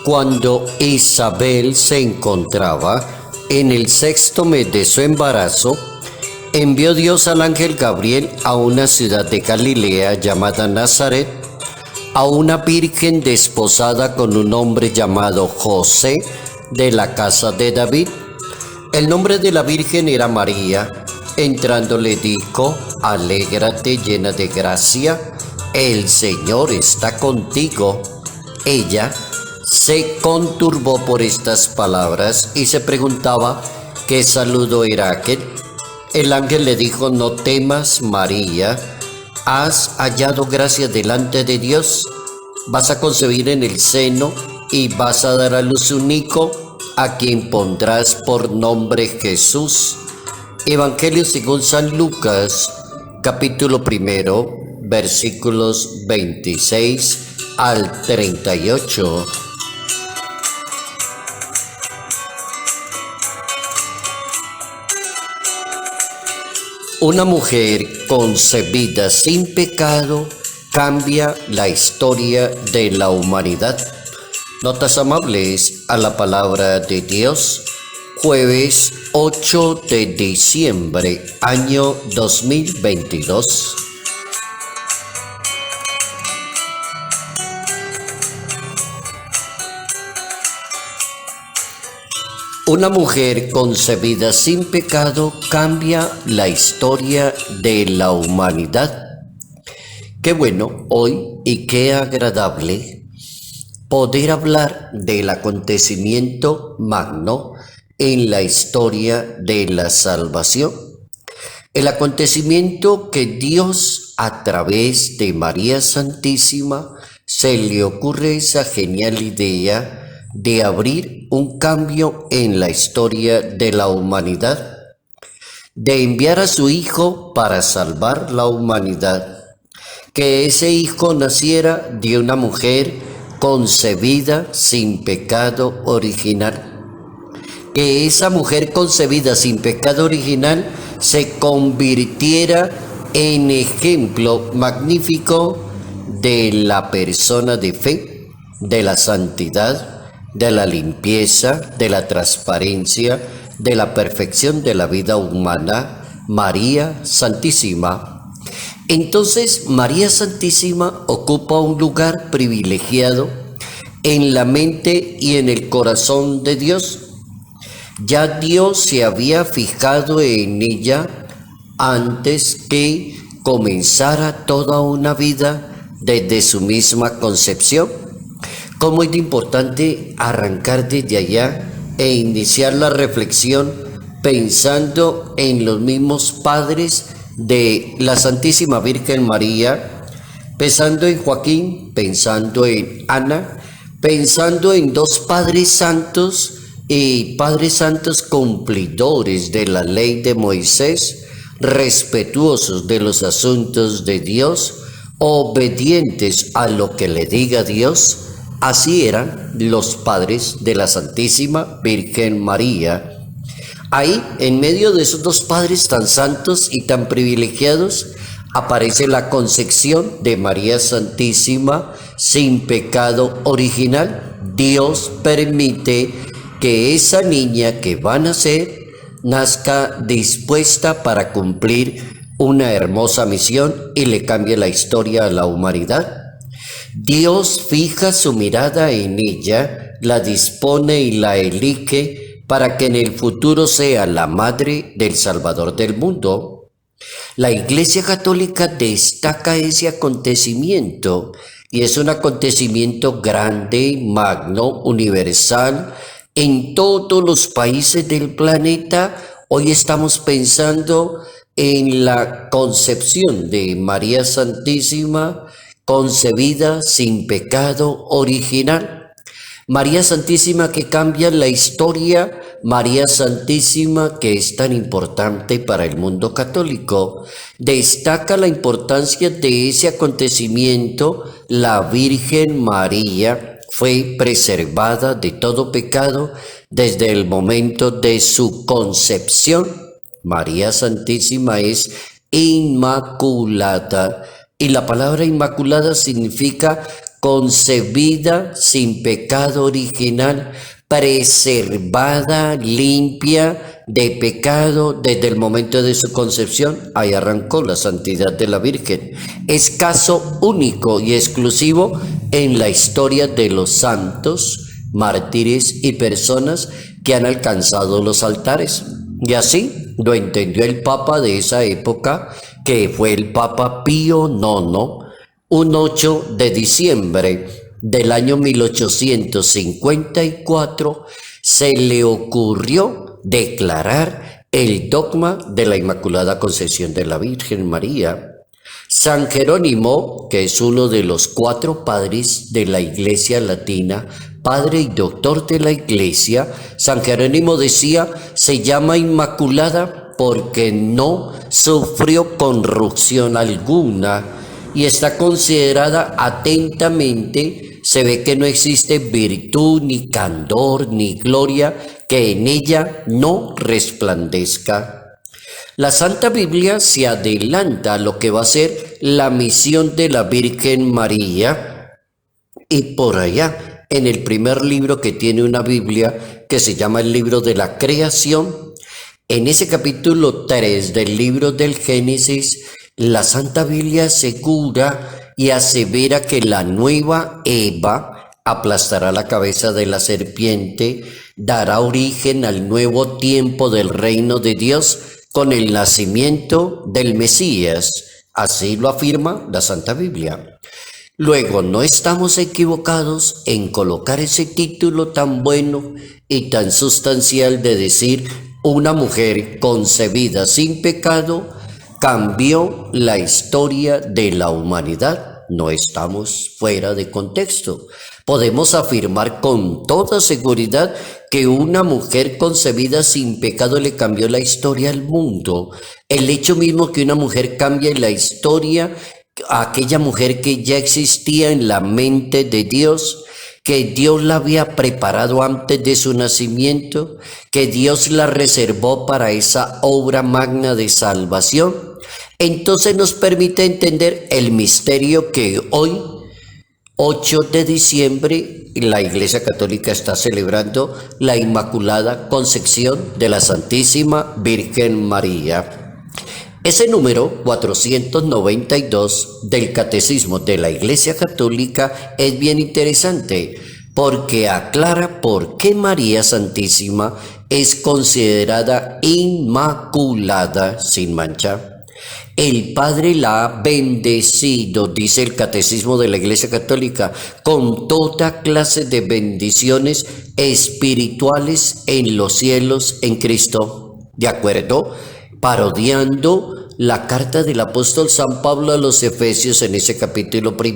Cuando Isabel se encontraba en el 6º mes de su embarazo, envió Dios al ángel Gabriel a una ciudad de Galilea llamada Nazaret, a una virgen desposada con un hombre llamado José de la casa de David. El nombre de la virgen era María. Entrando le dijo: alégrate llena de gracia, el Señor está contigo. Ella se conturbó por estas palabras y se preguntaba qué saludo era aquel. El ángel le dijo: no temas, María, has hallado gracia delante de Dios. Vas a concebir en el seno y vas a dar a luz un hijo, a quien pondrás por nombre Jesús. Evangelio según San Lucas, capítulo 1, versículos 26 al 38. Una mujer concebida sin pecado cambia la historia de la humanidad. Notas amables a la palabra de Dios. Jueves 8 de diciembre, año 2022. Una mujer concebida sin pecado cambia la historia de la humanidad. Qué bueno hoy y qué agradable poder hablar del acontecimiento magno en la historia de la salvación. El acontecimiento que Dios, a través de María Santísima, se le ocurre esa genial idea de abrir un cambio en la historia de la humanidad, de enviar a su Hijo para salvar la humanidad, que ese Hijo naciera de una mujer concebida sin pecado original, que esa mujer concebida sin pecado original se convirtiera en ejemplo magnífico de la persona de fe, de la santidad, de la limpieza, de la transparencia, de la perfección de la vida humana, María Santísima. Entonces, María Santísima ocupa un lugar privilegiado en la mente y en el corazón de Dios. Ya Dios se había fijado en ella antes que comenzara toda una vida desde su misma concepción. Cómo es importante arrancar desde allá e iniciar la reflexión pensando en los mismos padres de la Santísima Virgen María, pensando en Joaquín, pensando en Ana, pensando en dos padres santos y padres santos cumplidores de la ley de Moisés, respetuosos de los asuntos de Dios, obedientes a lo que le diga Dios. Así eran los padres de la Santísima Virgen María. Ahí, en medio de esos dos padres tan santos y tan privilegiados, aparece la concepción de María Santísima sin pecado original. Dios permite que esa niña que va a nacer nazca dispuesta para cumplir una hermosa misión y le cambie la historia a la humanidad. Dios fija su mirada en ella, la dispone y la elige para que en el futuro sea la madre del Salvador del mundo. La Iglesia Católica destaca ese acontecimiento y es un acontecimiento grande, magno, universal. En todos los países del planeta hoy estamos pensando en la concepción de María Santísima, concebida sin pecado original. María Santísima que cambia la historia, María Santísima que es tan importante para el mundo católico. Destaca la importancia de ese acontecimiento. La Virgen María fue preservada de todo pecado desde el momento de su concepción. María Santísima es inmaculada. Y la palabra inmaculada significa concebida sin pecado original, preservada, limpia de pecado desde el momento de su concepción. Ahí arrancó la santidad de la Virgen. Es caso único y exclusivo en la historia de los santos, mártires y personas que han alcanzado los altares. Y así lo entendió el Papa de esa época, que fue el Papa Pío IX, un 8 de diciembre del año 1854, se le ocurrió declarar el dogma de la Inmaculada Concepción de la Virgen María. San Jerónimo, que es uno de los 4 padres de la Iglesia Latina, padre y doctor de la Iglesia, San Jerónimo decía, se llama Inmaculada porque no sufrió corrupción alguna y está considerada atentamente. Se ve que no existe virtud, ni candor, ni gloria que en ella no resplandezca. La Santa Biblia se adelanta a lo que va a ser la misión de la Virgen María, y por allá, en el primer libro que tiene una Biblia, que se llama el libro de la creación, en ese capítulo 3 del libro del Génesis, la Santa Biblia asegura y asevera que la nueva Eva aplastará la cabeza de la serpiente, dará origen al nuevo tiempo del reino de Dios con el nacimiento del Mesías. Así lo afirma la Santa Biblia. Luego, no estamos equivocados en colocar ese título tan bueno y tan sustancial de decir una mujer concebida sin pecado cambió la historia de la humanidad. No estamos fuera de contexto. Podemos afirmar con toda seguridad que una mujer concebida sin pecado le cambió la historia al mundo. El hecho mismo que una mujer cambie la historia a aquella mujer que ya existía en la mente de Dios, que Dios la había preparado antes de su nacimiento, que Dios la reservó para esa obra magna de salvación. Entonces nos permite entender el misterio que hoy, 8 de diciembre, la Iglesia Católica está celebrando, la Inmaculada Concepción de la Santísima Virgen María. Ese número 492 del Catecismo de la Iglesia Católica es bien interesante porque aclara por qué María Santísima es considerada inmaculada, sin mancha. El Padre la ha bendecido, dice el Catecismo de la Iglesia Católica, con toda clase de bendiciones espirituales en los cielos en Cristo. ¿De acuerdo? Parodiando la carta del apóstol San Pablo a los Efesios en ese capítulo 1.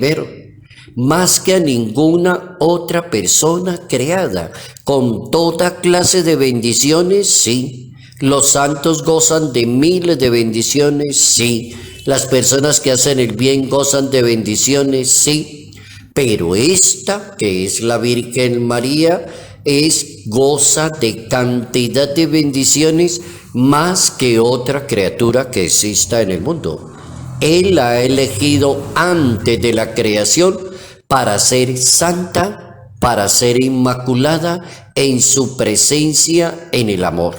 Más que a ninguna otra persona creada, con toda clase de bendiciones, sí. Los santos gozan de miles de bendiciones, sí. Las personas que hacen el bien gozan de bendiciones, sí. Pero esta, que es la Virgen María, goza de cantidad de bendiciones más que otra criatura que exista en el mundo. Él la ha elegido antes de la creación para ser santa, para ser inmaculada en su presencia en el amor.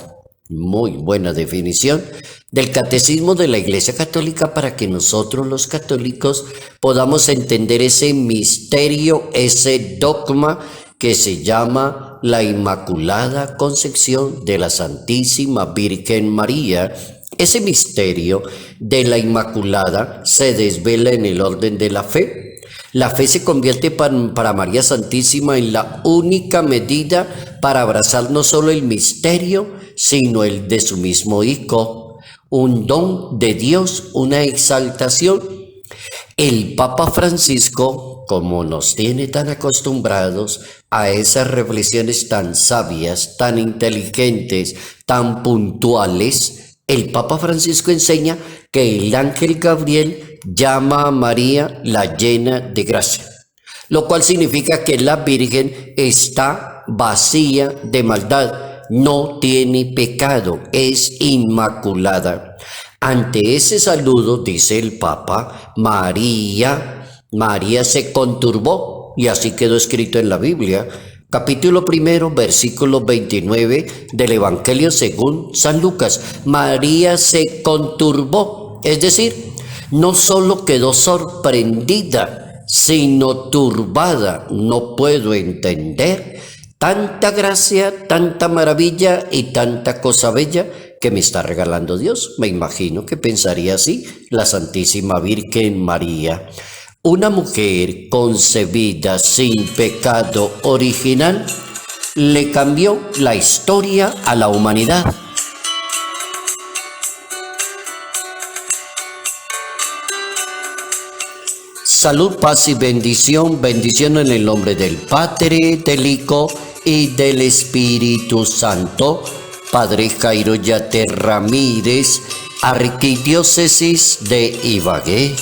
Muy buena definición del Catecismo de la Iglesia Católica para que nosotros los católicos podamos entender ese misterio, ese dogma que se llama la Inmaculada Concepción de la Santísima Virgen María. Ese misterio de la Inmaculada se desvela en el orden de la fe. La fe se convierte para María Santísima en la única medida para abrazar no solo el misterio, sino el de su mismo Hijo, un don de Dios, una exaltación. El Papa Francisco, como nos tiene tan acostumbrados a esas reflexiones tan sabias, tan inteligentes, tan puntuales, el Papa Francisco enseña que el ángel Gabriel llama a María la llena de gracia, lo cual significa que la Virgen está vacía de maldad, no tiene pecado, es inmaculada. Ante ese saludo, dice el Papa, María se conturbó, y así quedó escrito en la Biblia, capítulo 1, versículo 29 del Evangelio según San Lucas. María se conturbó, es decir, no solo quedó sorprendida, sino turbada. No puedo entender tanta gracia, tanta maravilla y tanta cosa bella que me está regalando Dios. Me imagino que pensaría así la Santísima Virgen María. Una mujer concebida sin pecado original le cambió la historia a la humanidad. Salud, paz y bendición. Bendición en el nombre del Padre, del Hijo y del Espíritu Santo. Padre Jairo Yate Ramírez, Arquidiócesis de Ibagué.